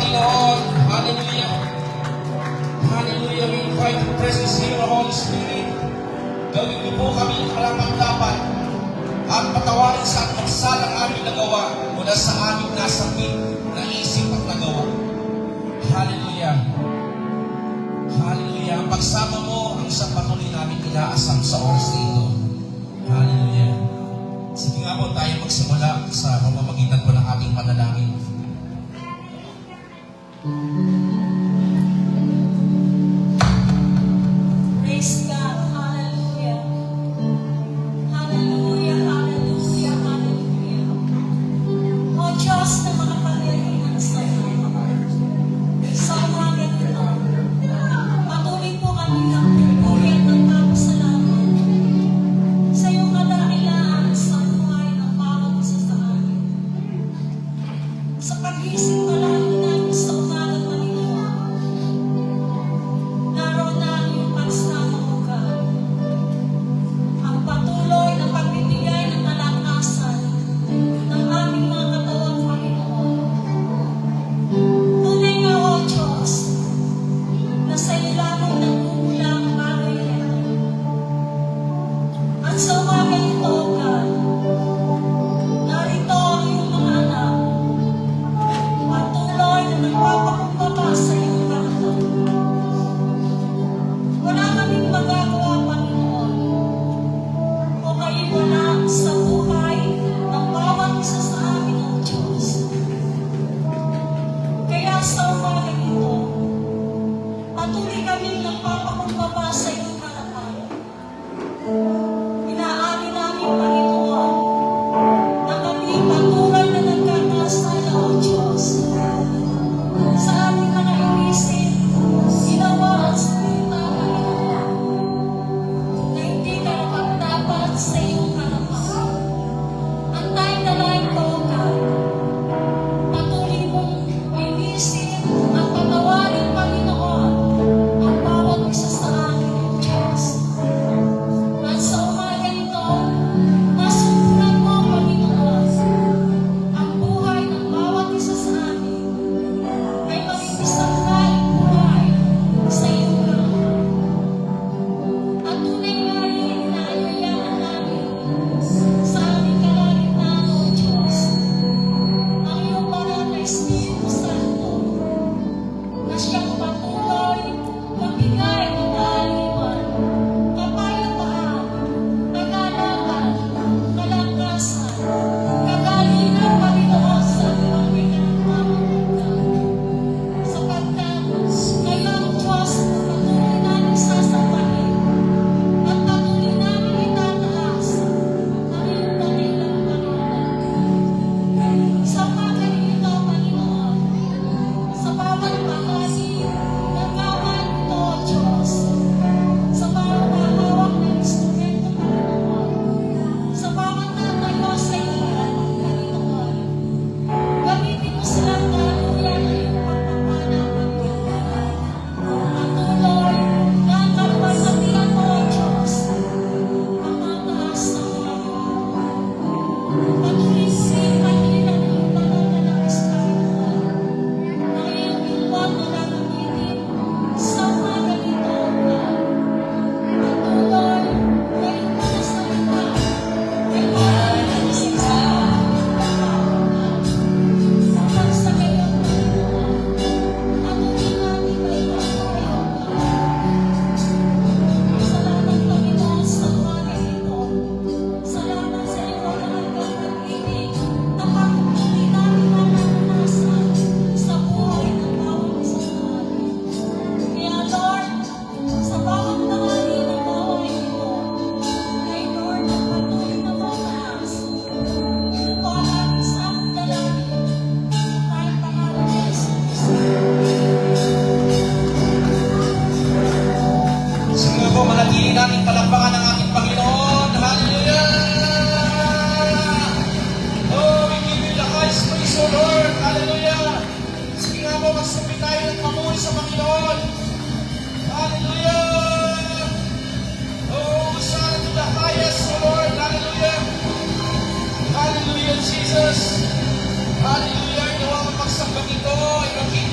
Panginoon. Hallelujah. Hallelujah. We invite the presence here of Holy Spirit. Gawin niyo po kami karapat-dapat at patawarin sa at magsalang aming nagawa mula sa aming nasakit na isip at nagawa. Hallelujah. Hallelujah. Ang pagsama mo ang sa patuloy namin inaasam sa oras na ito. Hallelujah. Sige nga po tayo magsimula sa pamamagitan po ng ating panalangin. Praise God. Hallelujah. Hallelujah. Hallelujah. Hallelujah. O Diyos na mga pangyarihan sa iyo. Sa umaga ito, patuloy po kami ng pupuri at nagpapasalamat sa iyong kadakilaan sa buhay ng bawat isa sa amin. Sa pag-isip palagi namin sa umaga, Panginoon, naroon na ang iyong pagsama mo, God. Ang patuloy na pagbibigay ng kalakasan ng aming mga katawan, Panginoon. Tunay nga, O Diyos, na sa iyo lamang nagmumula ang bagay na ito. At sa umaga ito, God, narito ang iyong mga anak, patuloy na nagpapakumbaba sa iyong katawan. Wala kaming magagawa, Panginoon, o kaiwanan sa buhay ng bawat isa sa amin, O Diyos. Kaya sa umaga ito, patuloy kaming nagpapakumbaba sa iyong harapan. Inaani namin, Panginoon, na kami patuloy na nagkakasala, O Diyos, sa aming mga inisip, ginawa at salita, Panginoon, na hindi karapat-dapat sa iyong harapan. Antayin na lang ito, God. Patuloy mong inisip at patawarin, Panginoon, ang bawat isa sa amin, O Diyos. At sa umaga ito, masunuran mo, Panginoon, ang buhay ng bawat isa sa amin ay maging isang laing buhay sa iyong harapan. At tunay nga rin inaanyayahan namin sa aming kalagitnaan, O Diyos, ang iyong banal na Espiritu Santo na siyang patuloy magbigay ng kaaliwan, kapayapaan, kagalakan, kalakasan, kagalingan, Panginoon, sa aming pinagmamahal. Sapagkat kayo ang Diyos na patuloy namin sasambahin at patuloy namin itataas ang iyong dakilang Panginoon. Sa umaga ito, Panginoon, sa bawat bahagi ng kawan ito, O Diyos, sa bawat hawak ng instrumento, Panginoon, sa bawat natayo sa iyan, Panginoon, gamitin mo silang kaluyan ng iyong pagpapala, Panginoon. Patuloy na ang kaluwalhatian mo, O Diyos, ang mataas sa mga patuloy siya kanina ng iyong banal na nais, Panginoon, na iyong iluwag na gagamitin sa umaga nito, God. Patuloy na iyong mga salita ay makakalisig sa aming pagkakaunan. Sapag sa kayong Panginoon, patuloy namin kayo ang salamat, Panginoon, sa umaga ito. Salamat sa iyong hanggang pag-ibig na patuloy namin mararanasan sa buhay ng bawat isa sa amin. Kaya, Lord, sa bawat tanghali ng gawain ito, ay Lord, ang patuloy na mataas. Ito po ang aming samang dalangin. Kahit pangalan ni Jesus. Sige nga po, manatili natin palakpakan ng ating Panginoon. Hallelujah! Oh, we give you the highest praise, O Lord. Hallelujah! Sige nga po, magsumpi tayo ng pamuri sa Panginoon. Hallelujah! Oh, Hosanna to the highest, O Lord. Hallelujah! Hallelujah, Jesus! Hallelujah! Inawa ang pagsambang ito ay maging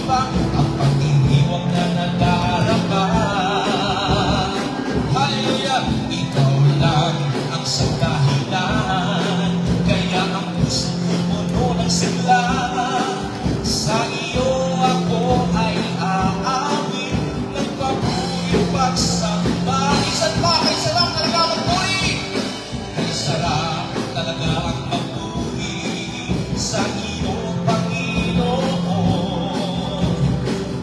pa ang pag-iiwag na nadarama. Hallelujah! Ikaw lang ang sa dahilan, kaya ang puso ko puno ng sigla. Sa iyo ako ay aawit, nagpapuri pagsamba. Isa lang talaga magpuri. Ay sarap talaga ang magpuri sa iyo, Panginoon.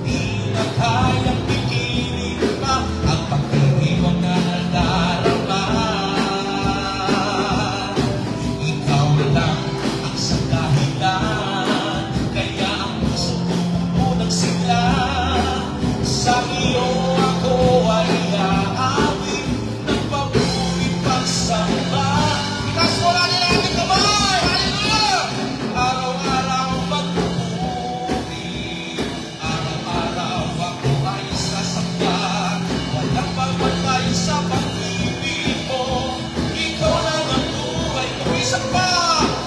Di na kayang pigilan pa ang pag-iiwag na nadarama. Ikaw lang ang sa dahilan, kaya ang puso ko puno ng sigla. Sa iyo ako ay aawit, nagpapuri pagsamba. Itaas mo natin ang ating kamay! Hallelujah! Araw-araw magpupuri, araw-araw ako ay sasamba. Walang pamatay sa pag-ibig mo, ikaw lang ang buhay ko. Isa pa!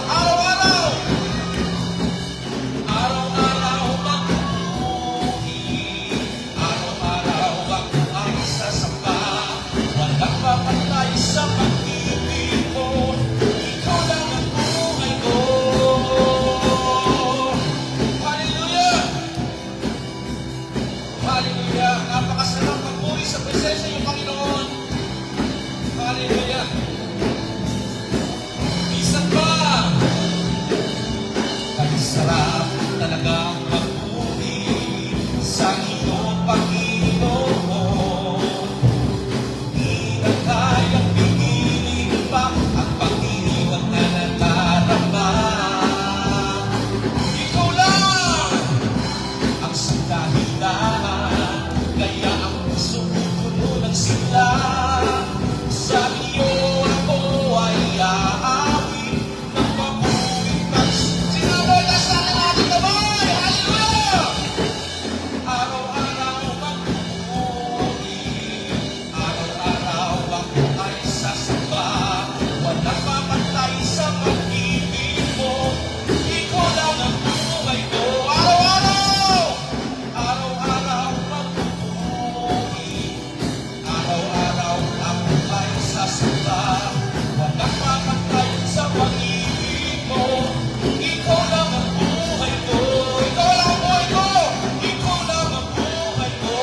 Araw-araw! Araw-araw magpupuri, araw-araw ako ay sasamba. Walang papatay sa pag-ibig mo, ikaw lang ang buhay ko. Hallelujah! Hallelujah! Napakasarap magpuri sa presensya ng Panginoon. Hallelujah! Isa pa! Ay sarap talagang magpuri sa iyo, Panginoon. Di na kayang pigilin pa ang pag-iiwag na nadarama. Ikaw lang ang sa dahilan, kaya ang puso ko puno ng sigla. Sa iyo ako ay aawit, nagpapuri sinaboy na sa akin ating kamay! Hallelujah! Araw-araw magpupuri, araw-araw ako ay sasamba. Walang papatay sa pag-ibig mo, ikaw lang ang buhay ko. Araw-araw! Araw-araw magpupuri, araw-araw ako ay sasamba. Walang papatay sa pag-ibig mo, ikaw lang ang buhay ko. Ikaw lang ang buhay ko. Ikaw lang ang buhay ko.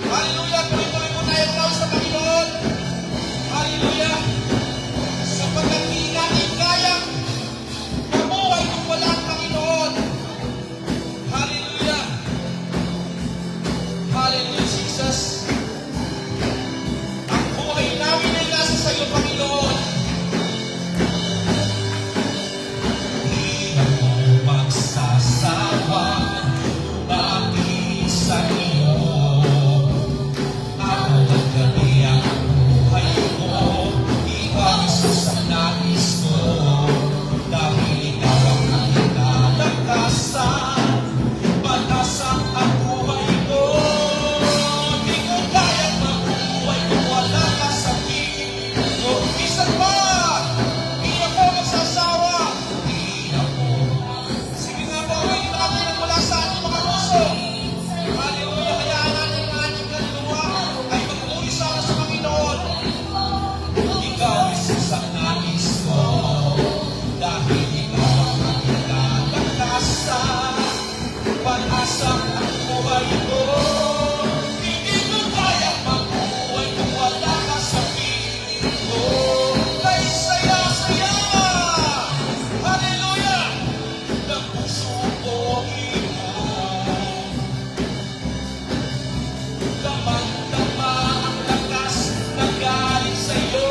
Hallelujah! Tuloy-tuloy po tayo mga sa Panginoon. Hallelujah! Sapagkat di natin kayang mabuhay kung wala ang Panginoon. Hallelujah! Hallelujah, Jesus! Ang buhay namin ay nasa sa iyo, Panginoon. Di ako magsasawang lumapit sa iyo. Araw at gabi ang buhay ko, ikaw Jesus ang nais ko. Dahil ikaw ang nakalakasan, pag-asa ang buhay ko. Di ko kayang mabuhay kung wala ka sa piling ko. Isa pa! Di ako magsasawa. Di ako. Sige nga po, huwag ito kami nagmula sa ating mga puso. Hallelujah! Hayaan natin ang ating kaluluwa ay magpuri sana sa Panginoon. Ikaw, Jesus, ang nais ko. Dahil ikaw ang nakalakasan, pag-asa ang buhay ko. Hindi ko kayang mabuhay kung wala ka sa piling ko. Kay saya-saya! Hallelujah! Ng puso ko ikaw. Damang-dama ang lakas na galing sa iyo.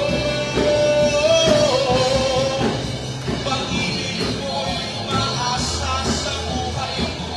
Pag-ibig mo'y umaasa sa buhay ko.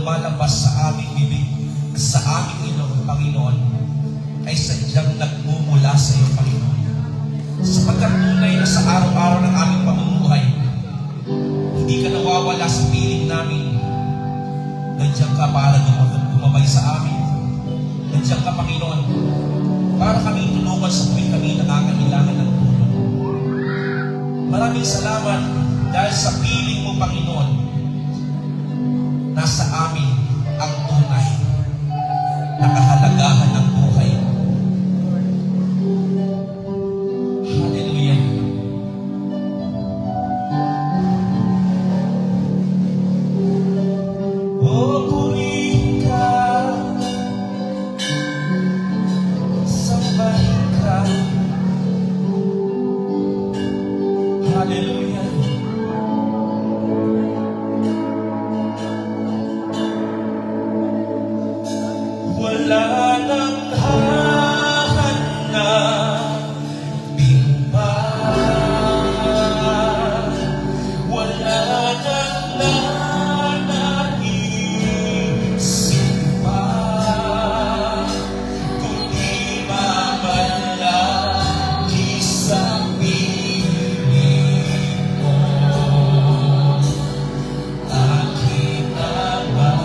lumalabas sa aming bibig, sa aming ilong, Panginoon, ay sadyang nagmumula sa iyo, Panginoon. Sapagkat tunay na sa araw-araw ng aming pamumuhay, hindi ka nawawala sa piling namin. Nandiyan ka para gumabay sa amin. Nandiyan ka, Panginoon, para kami tulungan sa tuwing kami nangangailangan ng tulong. Maraming salamat dahil sa piling mo, Panginoon, nasa amin ang tunay na kahalagahan ng buhay. Hallelujah. O purihin ka, sambahin ka. Hallelujah. Wala nang hahanapin pa, wala nang nanaisip pa, kundi mamalaki sa piling mo, aking Ama.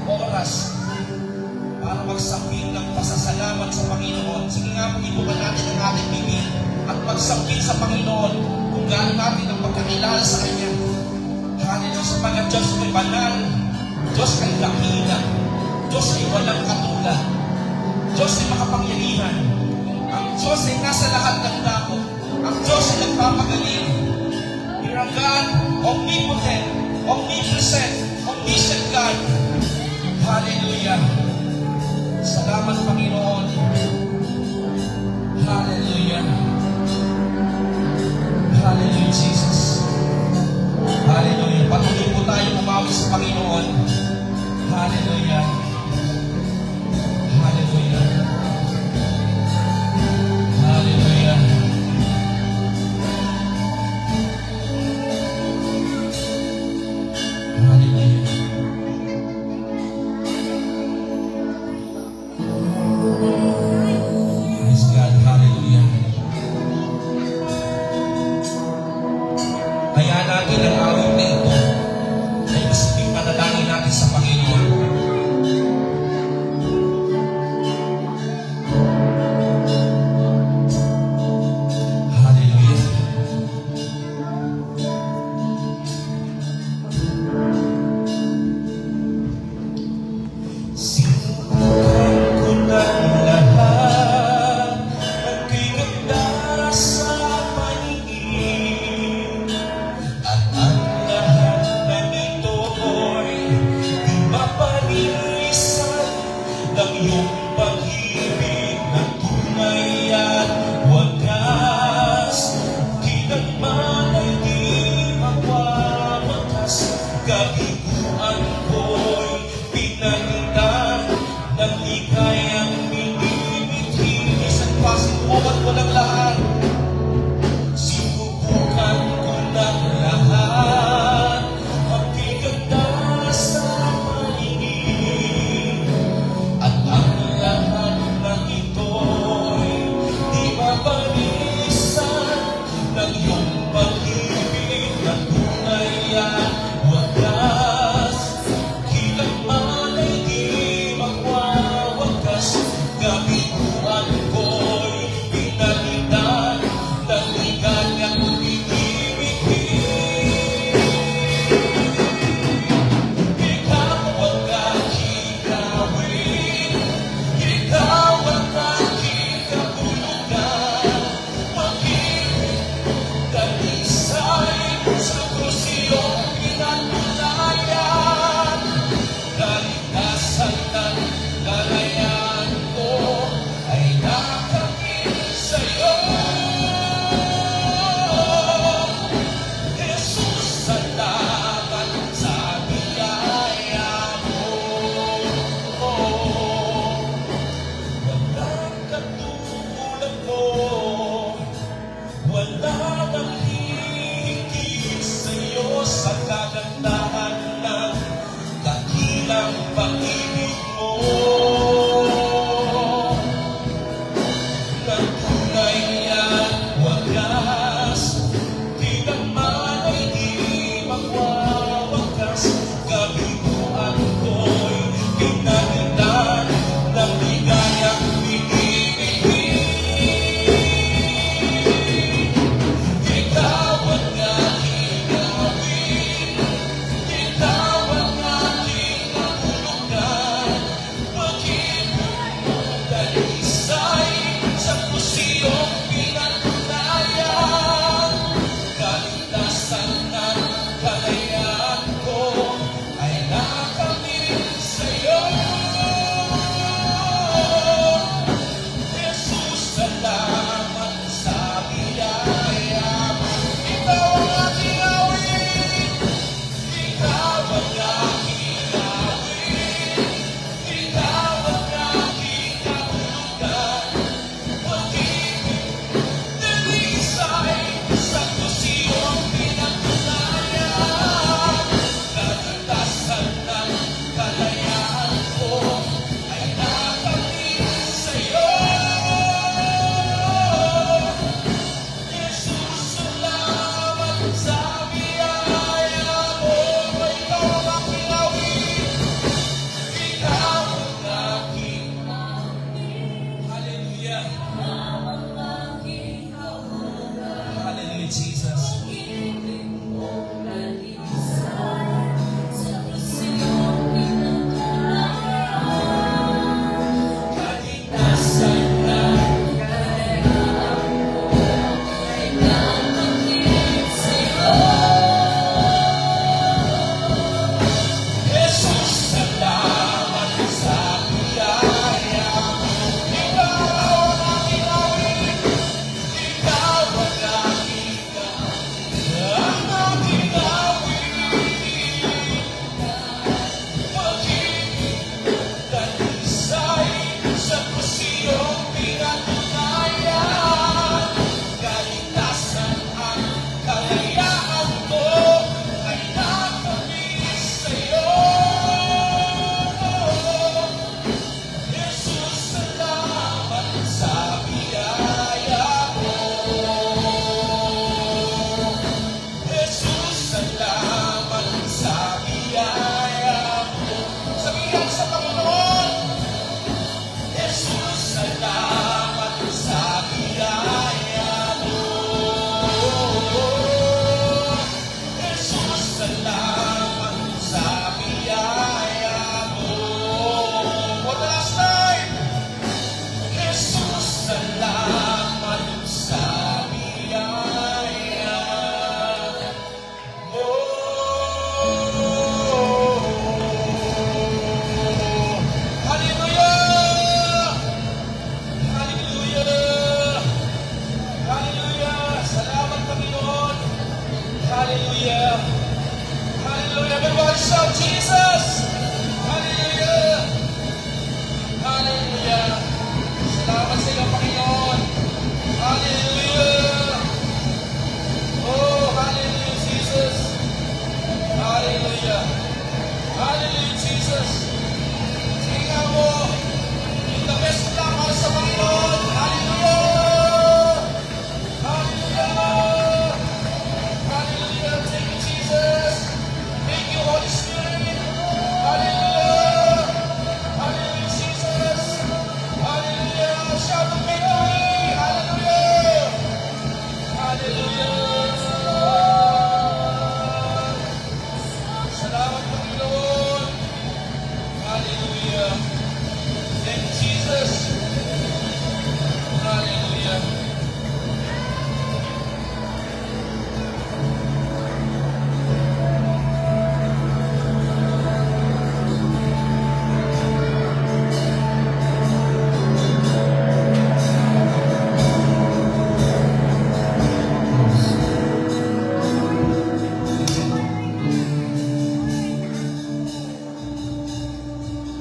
oras para magsampil ng pasasalamat sa Panginoon. Sige nga, pag-ibukan natin ang ating bibig at magsampil sa Panginoon kung gaano natin ang pagkakilala sa Kanya. Hallelujah, sapagat Diyos ay banal, Diyos ay dakila, Diyos ay walang katulad, Diyos ay makapangyarihan, ang Diyos ay nasa lahat ng dako, ang Diyos ay nagpapagaling. You're a God, omnipotent, omnipresent, omniscient God. Hallelujah. Salamat, Panginoon. Hallelujah. Hallelujah, Jesus. Hallelujah. Patuloy po tayo umawi sa Panginoon. Hallelujah. Hallelujah. Hallelujah. Hallelujah. Praise God. Hallelujah. Kaya natin ang awit na ito ay masiping panalangin natin sa Panginoon. Hallelujah. Sinubukan ko ng lahat ang kiganda sa paningin, at ang lahat ng ito'y di mapalisan ng iyong pag-ibig na tunay at wagas. Kailanman ay di magwawakas, kabiguan ko'y pinagdan ng ligayang minimitin. Isang pasipo at walang lahat. Sinubukan ko ng lahat ang kiganda sa paningin, at ang lahat ng ito'y di mapalisan ng iyong pag-ibig na tunay at wagas. Kailanman ay di magwawakas, kabiguan ko'y pinalitan ng ligayang minimitin. Ikaw ang aking gawin, ikaw ang aking katulugan, maging dalisay sa krus iyong pinatulayan. Kaligtasan at kalayaan ko ay nakamit sa'yo. Jesus, salamat sa biyaya mo. Walang katulad mo, wala nang hihigit sa'yo sa kagandahan ng dakilang pag-ibig mo. Ng tunay at wagas, di naman ay di magwawakas, kabiguan ko'y pinagdan ng ligayang minimitin. Ikaw ang aking gawin, ikaw ang aking katulugan,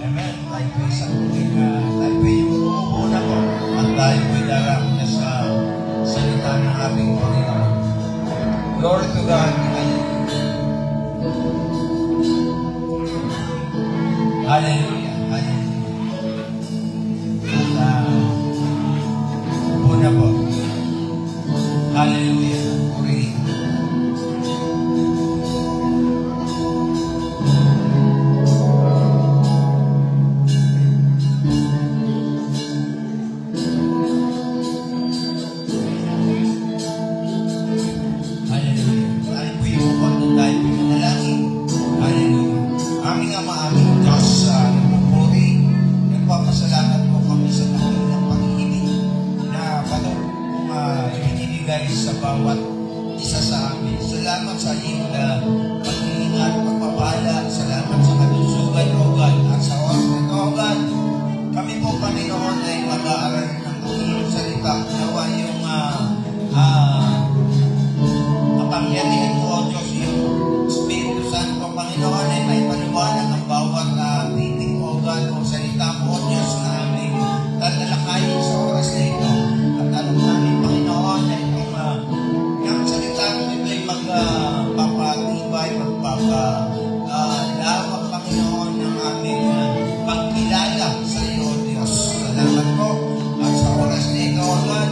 Amen. Tayo po isang tayo po yung umuuna po at tayo po darang na sa salita ng ating Panginoon. Glory to God. Hallelujah. Hallelujah. At una po. Hallelujah. Purihin. Hallelujah. Tayo po yung upang tayo po yung manalangin. Hallelujah. Aming Ama, aming Diyos, nagpupuri, nagpapasalamat po kami sa kanyang ng pag-ibig na patuloy ibinibigay sa bawat isa sa amin. Salamat sa iyong pag-iingat, pagpapala. Salamat sa kalusugan, O God. At sa oras nito, O God, kami po, Panginoon, ay mag-aaral ng iyong salita. Nawa yung kapangyarihan mo, O Diyos, yung Espiritu Santo, Panginoon, ay may paliwanag ang bawat titig, O God, o salita mo, O Diyos, na aming tatalakayin sa oras na ito. At alam namin, Panginoon, ay yung salita mo ay magpapatibay, magpapalawak, Panginoon, ng aming pagkilala sa iyo, Diyos. Salamat po. At sa oras na ito, O God,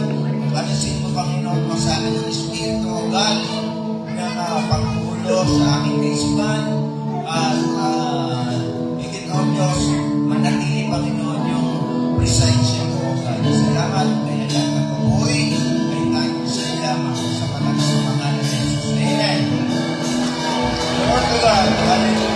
panasin mo, Panginoon, masabi ng Espiritu, O God, na panggulo sa aming kaisipan at higit, O Diyos, manatili, Panginoon, yung presensya mo, O God. Salamat, kaya lahat ng kabuhi ay tayo sa lamang sa matalas ng mga ng Jesus. Amen. Lord to God. Hallelujah.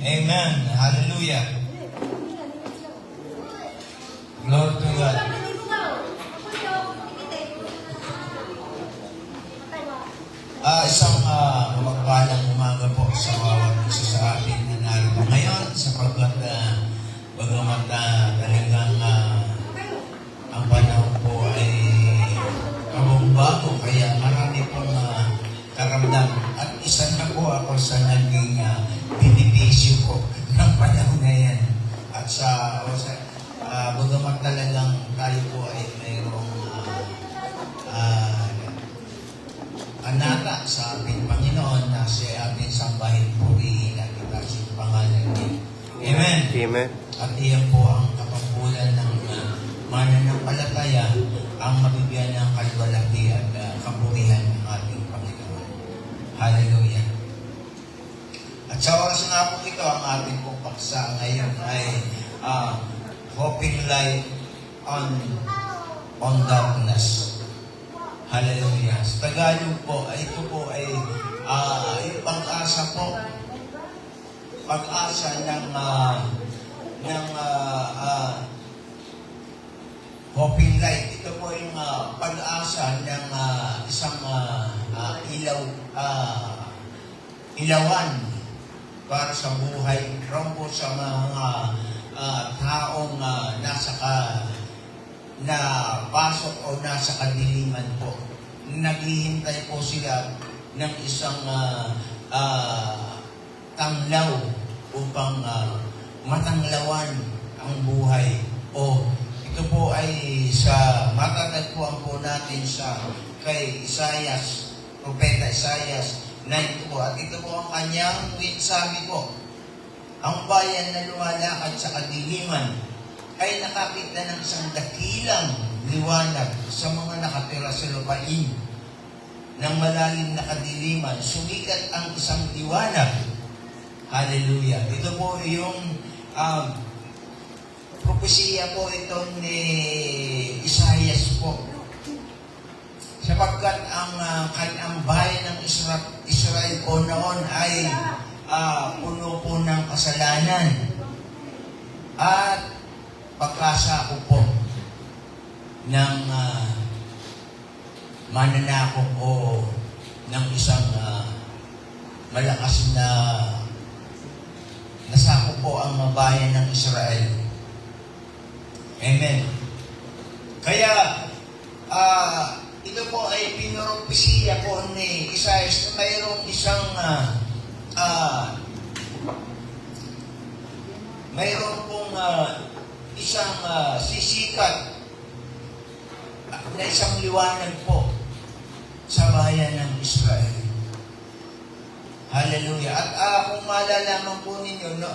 Amen. Hallelujah. Glory to God. Isang magpalang umaga po sa bawat isa sa atin na narito ngayon sapagkat bagamat talagang ang panahon po ay kabong-bago kaya marami pong karamdam at isa na po ako sa naging benepisyo po ng panahon na yan at sa bagamat talagang tayo po ay mayroong anata sa ating Panginoon na siya ating sambahin, purihin at itasin pangalan niya. Amen. Amen. At iyan po ang kapangkulan ng mananampalataya ang mabibigyan ng kalwalhati at kapurihan ng ating Panginoon. Hallelujah. At sa oras nga po ito, ang ating pong paksa ngayon ay hoping light on darkness. Hallelujah. Sa Tagalog po, ito po ay yung pag-asa po. Pag-asa ng hoping light. Ito po yung pag-asa ng isang ilawan para sa buhay. From po sa mga taong na pasok o nasa kadiliman po. Naghihintay po sila ng isang tanglaw upang matanglawan ang buhay. O ito po ay sa matatagpuan po natin sa kay Isaias, Propeta Isaias 9 po. At ito po ang kanyang sabi po, ang bayan na lumalakad sa kadiliman ay nakakita ng isang dakilang liwanag sa mga nakatira sa lupain ng malalim na kadiliman. Sumikat ang isang liwanag. Hallelujah. Ito po yung propesiya po ito ni Isaias po. Sapagkat ang bayan ng Israel po noon ay puno po ng kasalanan. At pagkasako po ng mananakop o ng isang malakas na nasako po ang bayan ng Israel. Amen. Kaya ito po ay pinropesiya po ni Isaias na mayroong mayroon pong isang sisikat na isang liwanag po sa bayan ng Israel. Hallelujah. At kung malalaman po ninyo, no,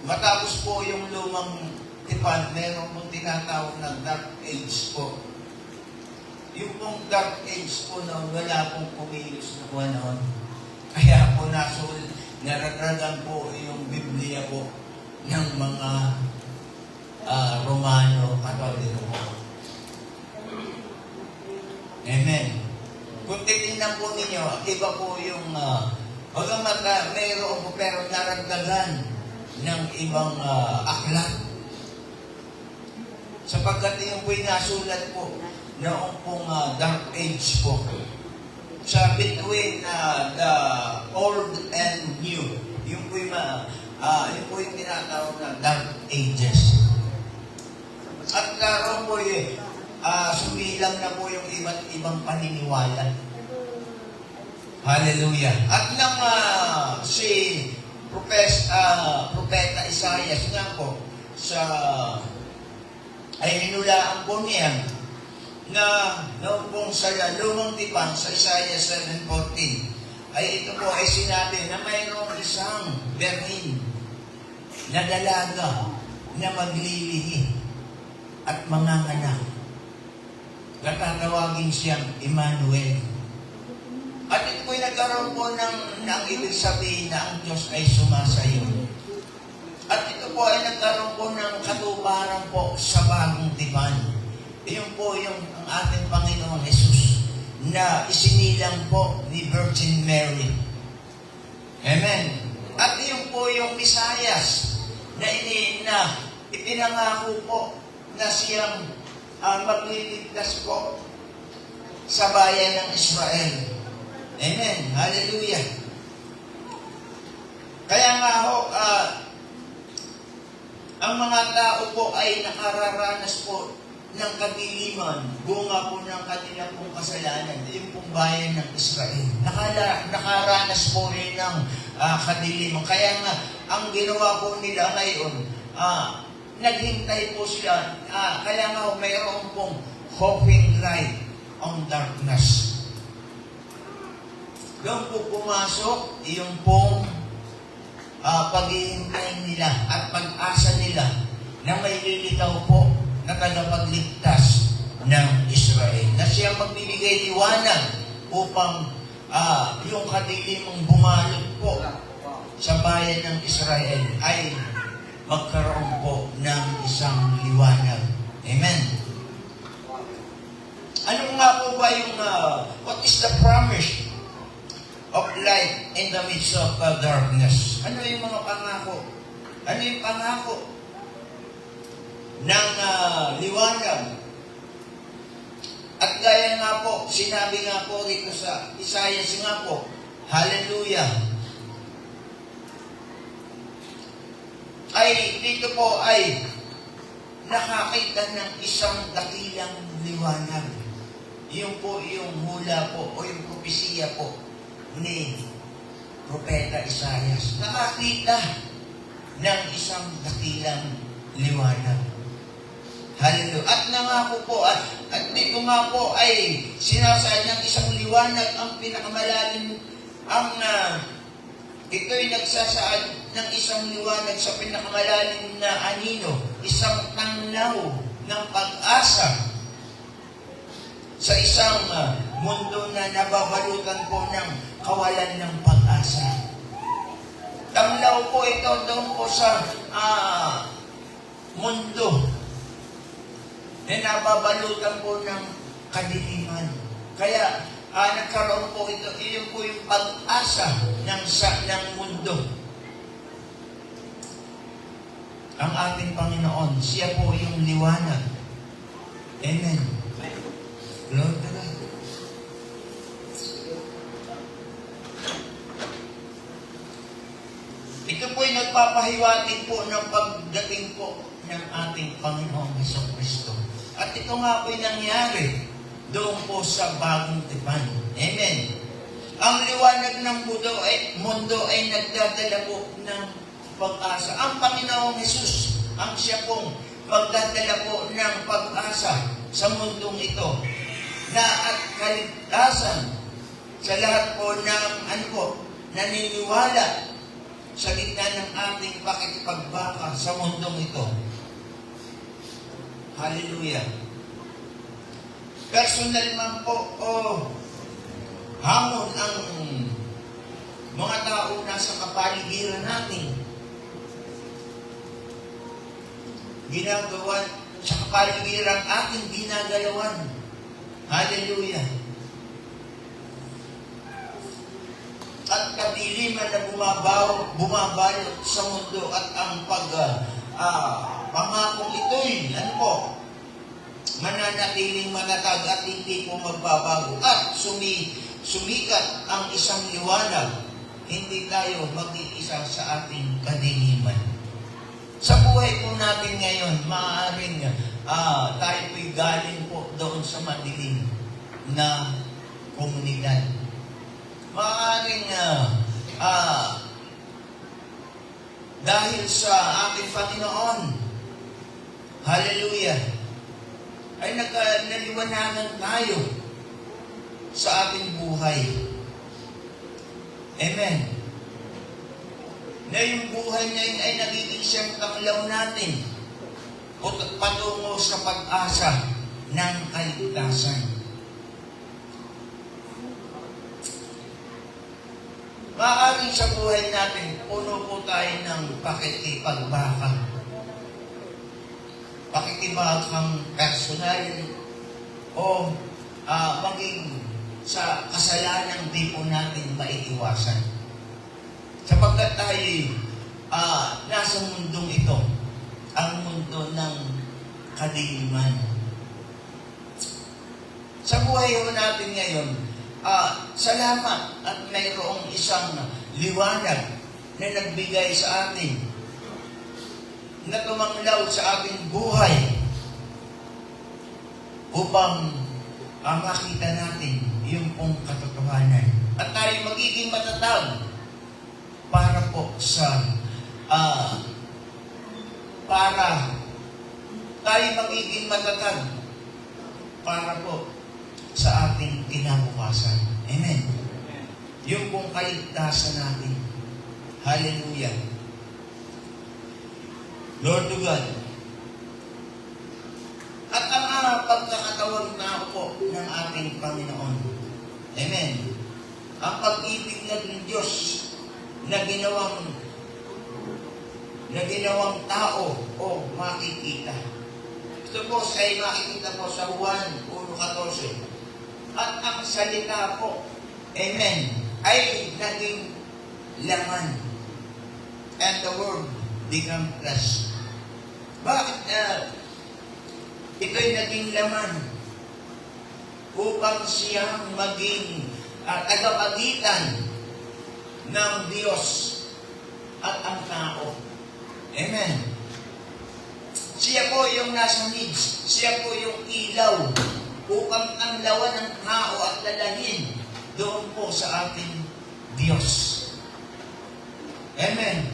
matapos po yung lumang tipan, meron pong tinatawag na dark age po. Yung pong dark age po na wala pong kumilos na panahon. Kaya po naragdagan po yung Biblia po ng mga Romano Katoliko. Amen. Kung titignan po ninyo, iba po yung mayroon po pero naragdagan ng ibang aklat. Sapagkat yung po'y nasulat po noong pong dark age po. Sa between the old and new. Yung po'y tinatawag na dark ages. At laro po sumilang na po yung iba't ibang paniniwala. Hallelujah. At nang si Propeta Isaias nga po ay hinulaan po niya na noong pong sa lumang tipan sa Isaiah 7:14 ay ito po ay sinabi na mayroong isang berhin na dalaga na maglilihi at manganganak. Natatawagin siyang Emmanuel. At ito po'y nagkaroon po ng ibig sabihin na ang Diyos ay sumasayo. At ito po ay nagkaroon po ng katuparan po sa bagong tipan. Iyon po yung ang ating Panginoong Jesus na isinilang po ni Virgin Mary. Amen. At iyon po yung Misayas na ipinangako po na siyang magliligtas po sa bayan ng Israel. Amen. Hallelujah. Kaya nga ho, ang mga tao po ay nakararanas po ng kadiliman, bunga po ng kanila pong kasalanan, yung pong bayan ng Israel. Nakaranas po rin ng kadiliman. Kaya nga, ang ginawa po nila ngayon, naghintay po sila. Kaya nga, mayroon pong hoping light on darkness. Doon po pumasok yung pong paghihintay nila at pag-asa nila na may lilitaw po na tagapagligtas ng Israel. Na siya magbibigay liwanag upang yung kadilimang bumalot po sa bayan ng Israel ay magkaroon po ng isang liwanag. Amen. Ano nga po ba yung, what is the promise of light in the midst of darkness? Ano yung mga pangako? Ano yung pangako ng liwanag? At gaya nga po, sinabi nga po dito sa Isaiah nga po, hallelujah, ay dito po ay nakakita ng isang dakilang liwanag. Yung po yung hula po o yung propesiya po ni Propeta Isaias. Nakakita ng isang dakilang liwanag. Hallelujah. At nangako po, at dito nga po ay sinasaad ng isang liwanag ang pinakamalalim, ito'y nagsasaad ng isang liwanag sa pinakamalalim na anino, isang tanglaw ng pag-asa sa isang mundo na nababalutan po ng kawalan ng pag-asa. Tanglaw po ito doon po sa mundo na nababalutan po ng kadiliman. Kaya nagkaroon po ito, yun po yung pag-asa ng mundo. Ang ating Panginoon, siya po yung liwanag. Amen. Lord God. Ito po'y nagpapahiwatig po ng pagdating po ng ating ating Panginoong Hesukristo. At ito nga po'y nangyari doon po sa bagong tipan. Amen. Ang liwanag ng mundo ay nagdadala po ng pag-asa. Ang Panginoong Hesus, ang siya pong magdadala po ng pag-asa sa mundong ito na at kaligtasan sa lahat po ng naniniwala sa gitna ng ating pakikipagbaka sa mundong ito. Hallelujah. Personal man po hamon ang mga tao nasa kapaligiran natin. Ginagawa sa kapaligiran ating ginagalawan. Hallelujah. At kadiliman na bumabalot sa mundo at ang pangakong ito'y, mananatiling matatag at hindi po magbabago. At sumikat ang isang liwanag, hindi tayo mag-iisa sa ating kadiliman. Sa buhay po natin ngayon, maaaring tayo po'y galing po doon sa madilim na komunidad. Maaaring dahil sa ating Panginoon, hallelujah, ay naliwanagan tayo sa ating buhay. Amen. Na yung buhay na yun ay nagiging siyang taklaw natin patungo sa pag-asa ng kaligtasan. Maaaring sa buhay natin, puno po tayo ng pakikipagbaka. Pakikibakang personal o maging sa kasalanang di po natin maiiwasan. Sapagkat tayo nasa mundong ito, ang mundo ng kadiliman. Sa buhay natin ngayon, salamat at mayroong isang liwanag na nagbigay sa atin, na tumanglaw sa ating buhay upang makita natin yung pong katotohanan. At tayo magiging matatag para po sa para tayo magiging matatag para po sa ating kinabukasan. Amen. Yung pong kaligtasan natin. Hallelujah. Lord to God. At ang pagkakatawag na po ng ating Panginoon. Amen. Ang pag-ibig ng Diyos na ginawang tao o makikita. Ito po ay makikita po sa Juan 1:14. At ang salita po, amen, ay naging laman. And the word become flesh. Bakit ito'y naging laman? Upang siyang maging tagapagitan ng Diyos at ang tao. Amen. Siya po yung nasa needs. Siya po yung ilaw upang tanglawan ng tao at dalahin doon po sa ating Diyos. Amen.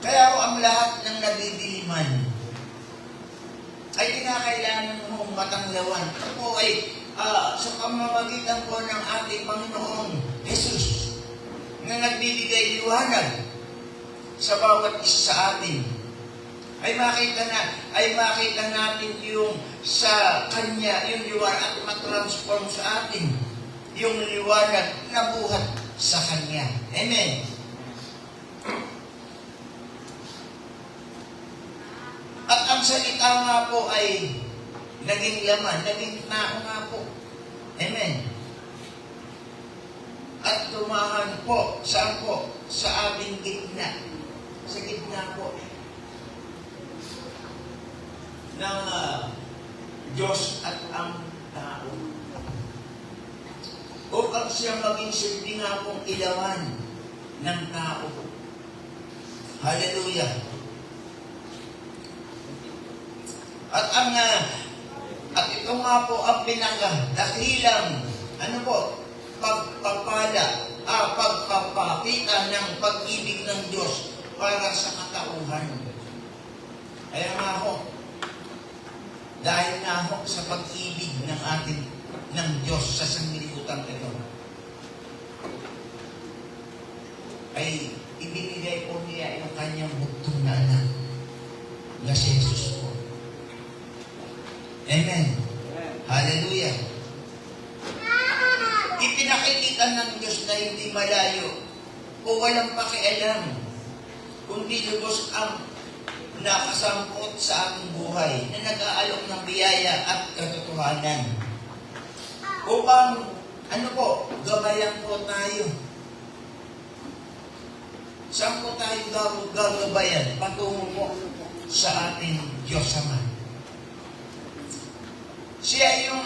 Kaya ang lahat ng nagdidiliman ay kinakailangan mong matanglawan. Ito po ay sa pamamagitan po ng ating Panginoong Jesus na nagbibigay liwanag sa bawat isa sa atin. Ay makita natin yung sa Kanya, yung liwanag at matransform sa atin yung liwanag na buhat sa Kanya. Amen. At ang salita nga po ay naging laman, naging tao nga po. Amen. At tumahan po, saan po? Sa ating gitna. Sa gitna po ng Diyos at ang tao. Upang siya maging silbi nga pong ilawan ng tao. Hallelujah. At ito nga po ang pinakadahilang, pagpapakita ng pag-ibig ng Diyos para sa katauhan. Kaya nga ho, dahil nga ho sa pag-ibig ng Diyos sa sanglibutan ito, ay ibinigay po niya yung kanyang bugtong na anak na si Jesus po. Amen. Hallelujah. Ipinakikita ng Diyos na hindi malayo o walang pakialam, kundi lubos ang nakasangkot sa ating buhay na nag-aalok ng biyaya at katotohanan. Upang, gabayan po tayo. Saan po tayo gagabayan? Patungo po sa ating Diyos Ama. Siya yung,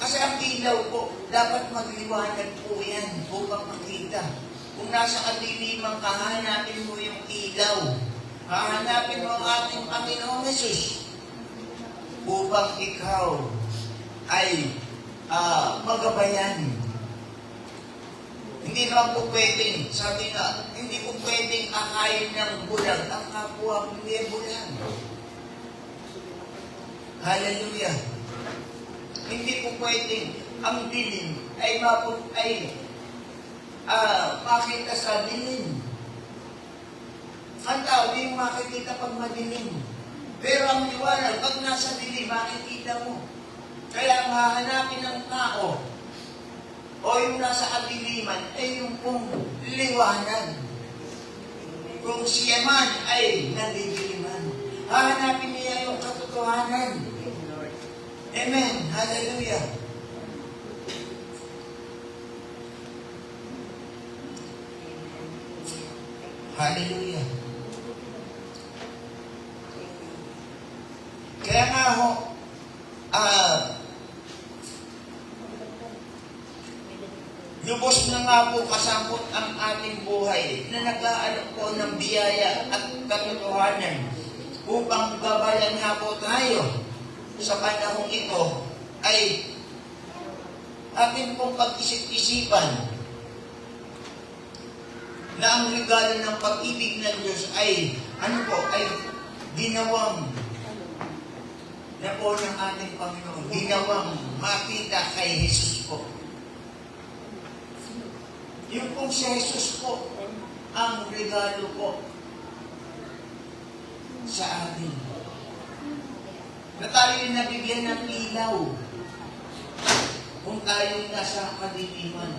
kasi ang ilaw po, dapat magliwanag po yan upang makita. Kung nasa kadiliman ka, hahanapin mo yung ilaw. Hahanapin mo ang ating Panginoong Jesus upang ikaw ay magabayan. Hindi naman po pwedeng, sabi nga, hindi po pwedeng akayin ng bulag ang kapwa hindi bulag. Hallelujah. Hindi po pwedeng ang dilim ay makita sa dilim. Ang tao, di yung makikita pag madilim. Pero ang liwanag, pag nasa dilim, makikita mo. Kaya ang hahanapin ng tao, o yung nasa kadiliman, ay yung pong liwanag. Kung siya man ay nalidiliman, hahanapin niya yung katotohanan. Amen. Hallelujah. Hallelujah. Kaya nga ho, lubos na nga po kasangkot ang ating buhay na nag-aalok po ng biyaya at katotohanan upang gabayan nga po tayo sa panahong ito ay atin pong pag-isip-isipan na ang regalo ng pag-ibig ng Diyos ay ay ginawang na po ng ating Panginoon, ginawang makita kay Jesus po. Yung pong si Jesus po, ang regalo po sa atin. Na tayo nabigyan ng ilaw kung tayo nasa kadiliman.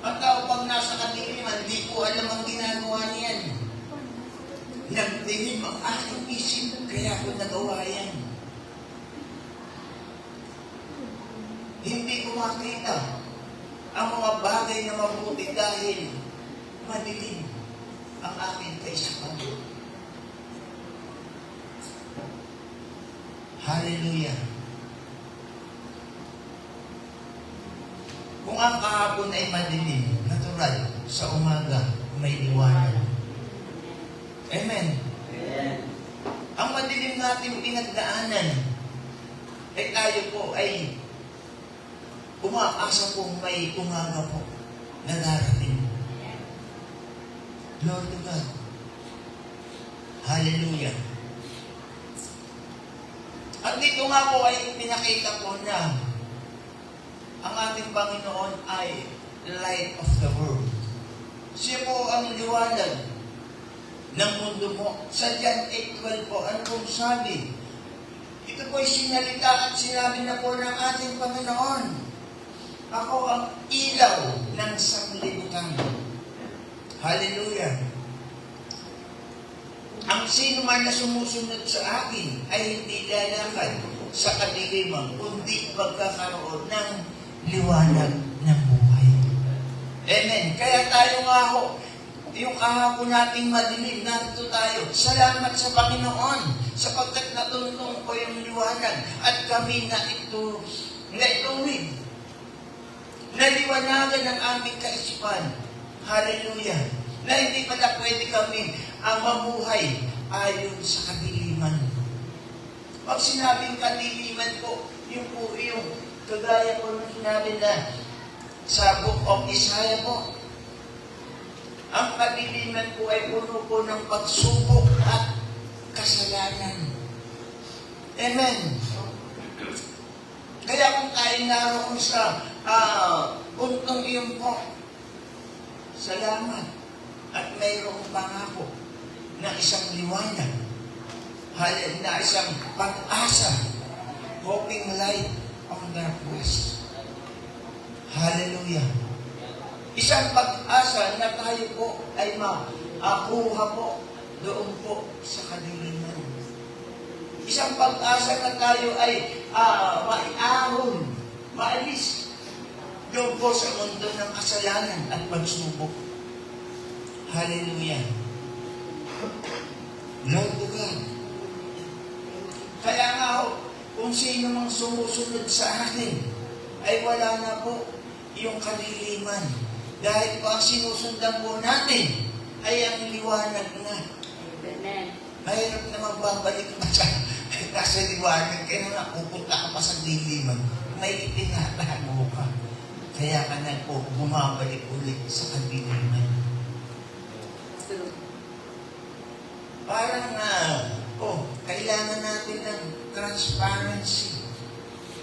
Ang tao pag nasa kadiliman, di po alam ang ginagawa niyan. Nagdilim ang aking isip, kaya ko nagawa yan. Hindi ko makita ang mga bagay na mabuti dahil madilim ang aking kaisipan. Hallelujah. Kung ang kahapon ay madilim, natural, sa umaga may liwanag. Amen. Amen. Ang madilim natin pinagdaanan, ay tayo po ay umaasa po may umaga po na darating. Lord God. Hallelujah. At dito nga po ay pinakita po na ang ating Panginoon ay light of the world. Siya po ang liwanag ng mundo mo. Sa John 8:12 po, ano pong sabi? Ito po ay sinalita at sinabi na po ng ating Panginoon. Ako ang ilaw ng sanglibutan. Hallelujah. Ang sino man na sumusunod sa akin ay hindi lalakad sa kadiliman, kundi pagkakaroon ng liwanag ng buhay. Amen. Kaya tayo nga ho, yung kahapon nating madilim, narito tayo. Salamat sa Panginoon sapagkat natuntong ko yung liwanag at kami na ituwid. Naliwanagan ang aming kaisipan. Hallelujah. Na hindi pala pwede kami ang mamuhay ayon sa kadiliman. Pag sinabing kadiliman po, yun po yung kagaya po nung sinabi na sa Book of Isaiah po, ang kadiliman po ay puno po ng pagsubok at kasalanan. Amen. Kaya kung tayo naroon sa puntong iyon po, salamat at mayroong pangako na isang liwanag, na isang pag-asa, hoping light on darkness. Hallelujah. Isang pag-asa na tayo po ay makuha po doon po sa kadiliman. Isang pag-asa na tayo ay maiahon, maalis doon po sa mundo ng kasalanan at pagsubok. Hallelujah. Lord to God. Kaya nga ho, kung sino mang sumusunod sa akin, ay wala na po yung kadiliman. Dahil po ang sinusundan po natin ay ang liwanag na. Amen. Mahirap na magbabalik pa siya. Nasa liwanag, kaya na pupunta ka pa sa diliman. May itinatago ka. Kaya ka na po bumabalik ulit sa kadiliman. Parang kailangan natin ng transparency.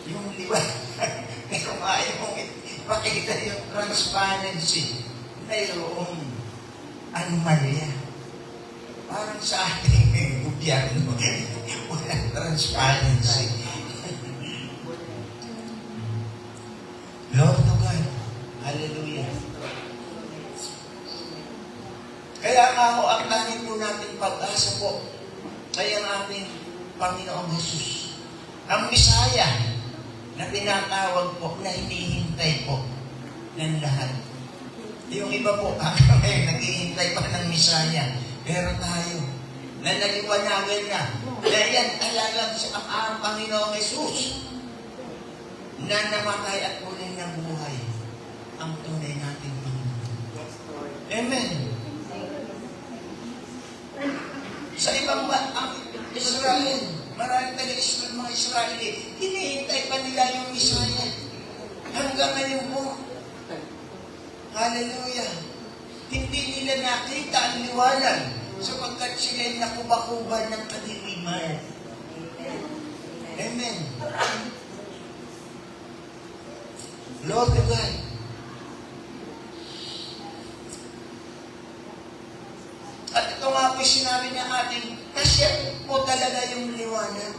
Yung liwanag. Kaya kung ayaw mong ipakita yung transparency, mayroong anomalya. Parang sa ating gobyerno, walang transparency. Lord to God. Hallelujah. Kaya nga ho, ang langit po natin pag-asa po ay ang ating Panginoong Jesus. Ang Misaya na tinatawag po, na hinihintay po ng lahat. Yung iba po, ngayon, naghihintay pa ng Misaya. Pero tayo, na naliwanagan na yan talagang sa ang Panginoong Jesus na namatay at muling nabuhay ang tunay nating Panginoon. Amen. Sa ibang ang Israel, maraming taga-Israel, mga Israeli, hinihintay pa nila yung Misaya. Hanggang ngayon po. Hallelujah. Hindi nila nakita ang liwanag sapagkat sila'y nakubakuban ng kadiliman. Amen. Lord to God. At ito nga po sinabi niya ating, kasi po talaga yung liwanag.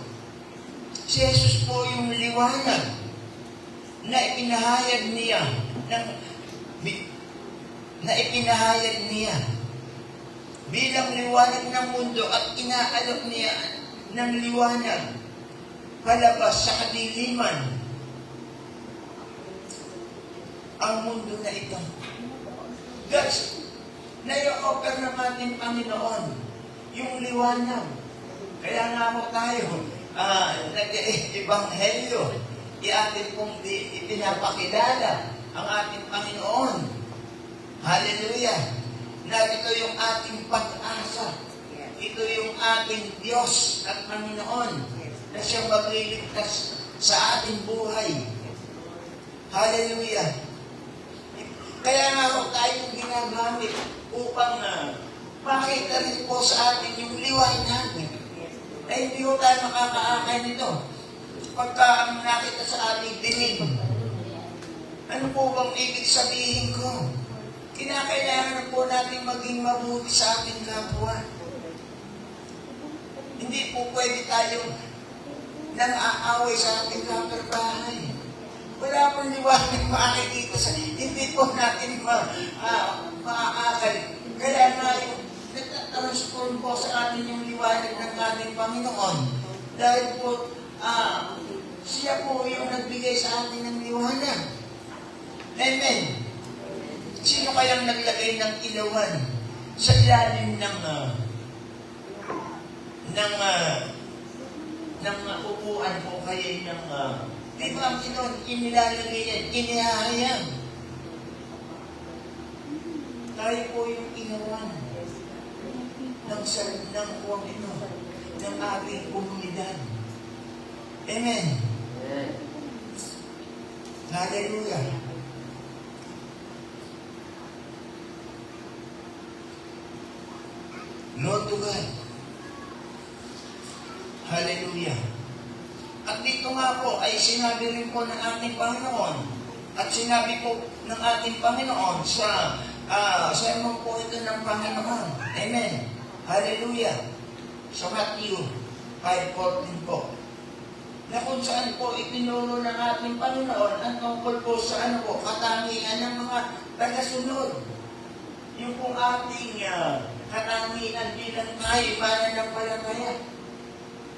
Si Jesus po yung liwanag na ipinahayag niya bilang liwanag ng mundo at inaalok niya ng liwanag palabas sa kadiliman ang mundo na ito. Guys, na-offer ng ating Panginoon yung liwanag. Kaya nga mo tayo, nag-ebanghelyo, atin pong ipinapakilala ang ating Panginoon. Hallelujah! Na ito yung ating pag-asa. Ito yung ating Diyos at Panginoon na siyang magliligtas sa ating buhay. Hallelujah! Kaya nga ho, tayo ginagamit upang makita rin po sa atin yung liwanag. Na hindi ho tayo makakaakay nito. Pagka ang nakita sa ating dinig, ano po bang ibig sabihin ko? Kinakailangan po natin maging mabuti sa ating kapwa. Hindi po pwede tayong nang-aaway sa ating kapitbahay. Wala pong liwanag makikita sa hindi po natin maaakal. Kaya nga yung nagtatransform po sa atin yung liwanag ng ating Panginoon. Dahil po, siya po yung nagbigay sa atin ng liwanag. Amen. Sino kayang naglagay ng ilawan sa ilalim ng upuan po kayo ng di ba ang inilalagay yan, inihahayag. Tayo po yung inawan ng ating komunidad. Amen. Hallelujah. Lord to God. Hallelujah. At dito nga po ay sinabi rin po ng ating Panginoon at sinabi po ng ating Panginoon sa sermon po ito ng Panginoon. Amen. Hallelujah. Sa Matthew 5:14 po. Na kung saan po itinuro ng ating Panginoon ang tungkol po sa katangian ng mga tagasunod. Yung pong ating katangian bilang tayo mananampalataya.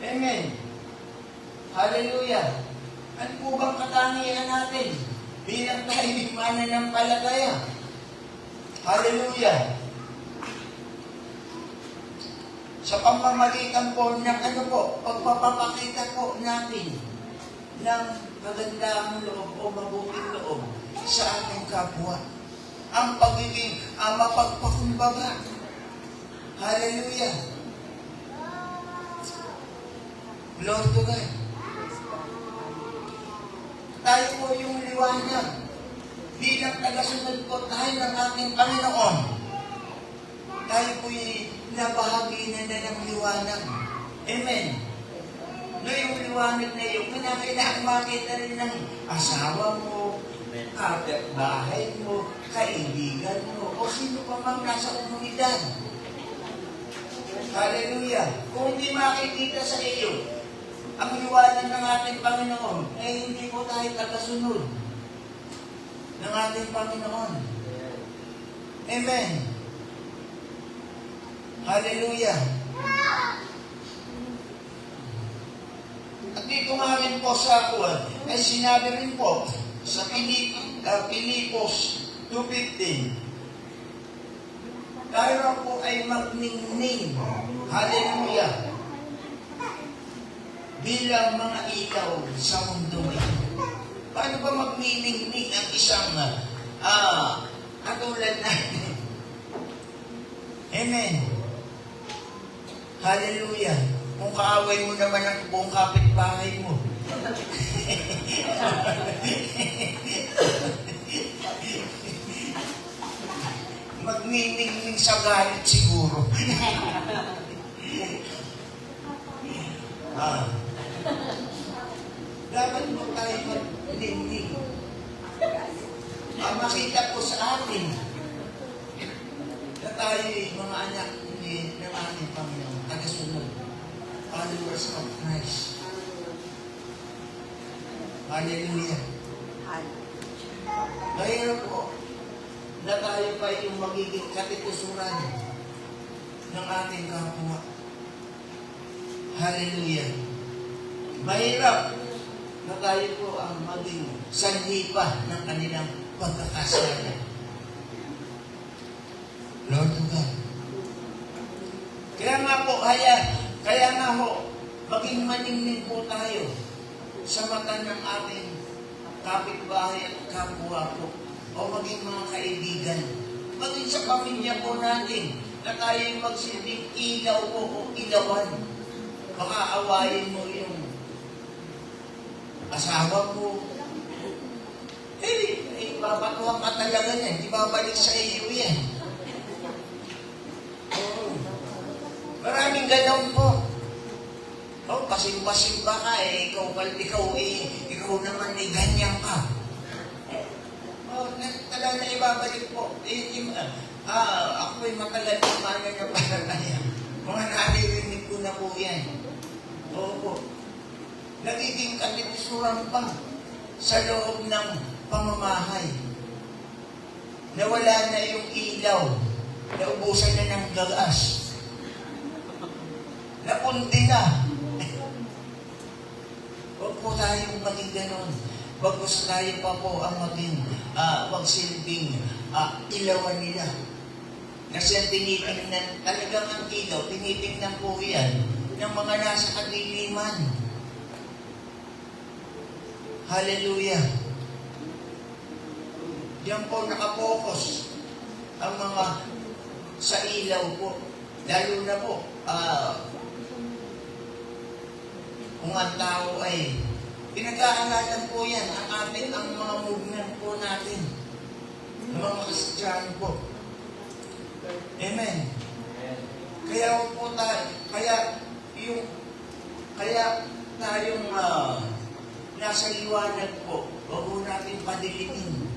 Amen. Hallelujah. Ano po bang katangian natin bilang tayo mananampalataya? Hallelujah. Sa pamamagitan po ng pagpapakita po natin ng magandang loob o mabuting loob sa ating kapwa. Ang pagiging mapagpakumbaga. Hallelujah. Glory to God. Tayo po yung liwanag. Bilang tagasunod po tayo ng ating Panginoon. Tayo po yung nabahagi na ng liwanag. Amen. No, yung liwanag na yun, kailangan makita rin ng asawa mo, kapitbahay mo, kaibigan mo, o sino pa mang nasa komunidad. Hallelujah. Kung hindi makikita sa iyo ang liwanag ng ating Panginoon, eh hindi po tayo tagasunod ng ating Panginoon. Amen. Hallelujah. At dito nga rin po sa kuwan, ay sinabi rin po sa Pilipos 2:15, tayo po ay magningning, hallelujah, bilang mga ilaw sa mundo ito. Paano ba magniningning ang isang katulad natin? Amen. Hallelujah. Kung kaaway mo naman ang buong kapitbahay mo. Magniningning sa galit siguro. Dapat mo tayo magningning. Makita ko sa atin na tayo mga anak ng ating Panginoon, tagasunod, followers of Christ. Hallelujah. Mahirap po na tayo pa yung magiging katitusuran ng ating kapwa. Hallelujah. Mahirap na tayo po ang maging sanhi pa ng kanilang pagkakasala. Lord to God. Kaya nga po, maging maningning po tayo sa mata ng ating kapitbahay at kapwa po, o maging mga kaibigan, maging sa pamilya po natin, na tayo magsilbing ilaw po o ilawan. Baka awayin mo yung asawa mo. Babatuhan ka talaga yan, di babalik sa iyo yan. Maraming ganoon po. Pasimba-simba ka ikaw naman ganyan ka. Talaga na ibabalik po. Ako'y matagal kumana niya para kaya. Mga naririnig ko na po yan. Oo. Nagiging katitusuran pa sa loob ng pamamahay. Nawala na yung ilaw. Naubusan na ng gas. Napundi na. Huwag po tayong maging ganon. Bagos tayo pa po ang maging magsilbing ilawan nila. Kasi ang tinitingnan, talagang ang ilaw, tinitingnan po yan ng mga nasa kadiliman. Hallelujah. Diyan po nakapokus ang mga sa ilaw po. Lalo na po, kung ang tao ay pinag-aaralan po yan, ang mga movement po natin, ng mga Kristiyano po. Amen. Kaya po tayo, kaya tayong nasa liwanag po, huwag po natin padilitin.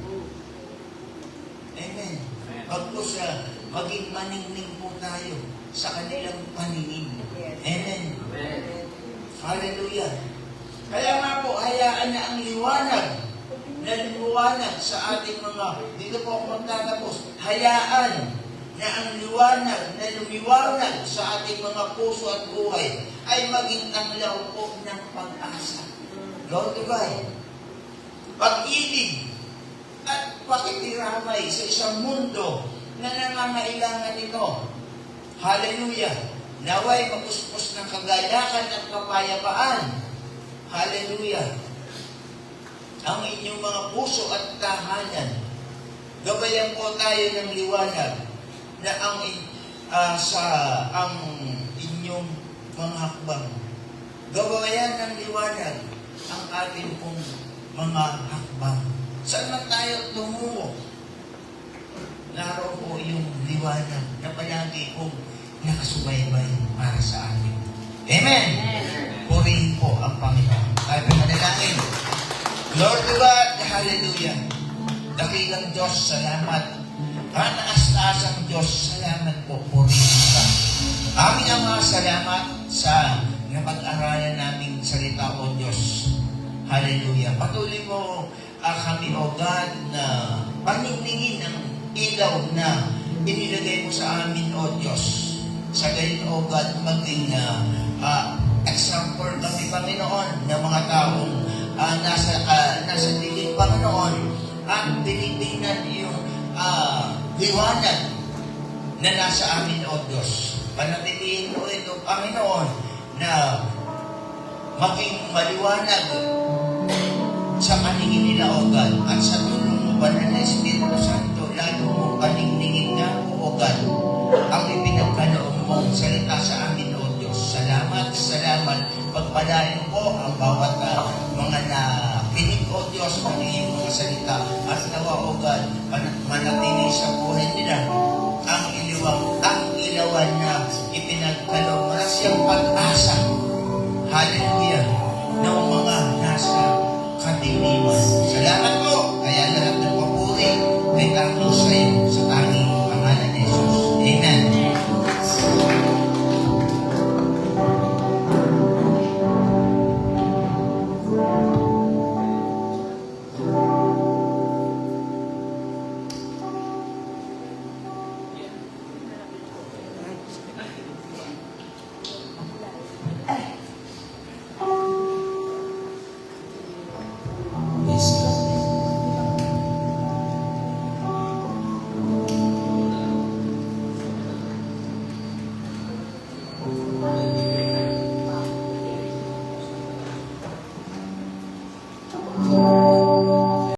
Amen. Huwag po sa maging maningning po tayo sa kanilang paningin. Amen. Hallelujah. Kaya nga po, hayaan na ang liwanag na lumiwanag sa ating mga, dito po ako magtatapos, hayaan na ang liwanag na lumiwanag sa ating mga puso at buhay ay maging tanglaw po ng pag-asa. Go to God. Pag-ibig at pakikiramay sa isang mundo na nangangailangan nito. Hallelujah. Naway mapuspos ng kagalakan at kapayapaan. Hallelujah. Ang inyong mga puso at tahanan. Gabayan po tayo ng liwanag na ang inyong mga hakbang. Gabayan ng liwanag ang ating pong mga hakbang. Saan man tayo tumungo? Naroon po yung liwanag na palagi pong nakasubaybay para sa atin. Amen! Purihin po ang Panginoon. Tayo manalangin. Lord God, hallelujah. Dakilang Diyos, salamat. Kanaas-asang Diyos, salamat po. Purihin ka. Aming Ama, salamat sa napag-aralan naming salita o Diyos. Hallelujah. Patuloy mo kami, O God, na paniningin ang ilaw na inilagay mo sa amin, O Diyos. Sa gayon, O God, maging example kami, Panginoon, ng mga taong nasa dilig, Panginoon, at tinitingnan yung liwanag na nasa amin, O Diyos. Panatilihin mo ito, Panginoon, na maging maliwanag sa paningin nila, O God, at sa tulong mo, Banal na Espiritu Santo, lalo mo paningin na, O God, ang ipinagkaloob mong salita sa amin, O Diyos. Salamat, salamat. Pagpalain po ang bawat mga napinig, O Diyos, ng iyong mga salita. At nawa, O God, manatili sa buhay nila ang iliwang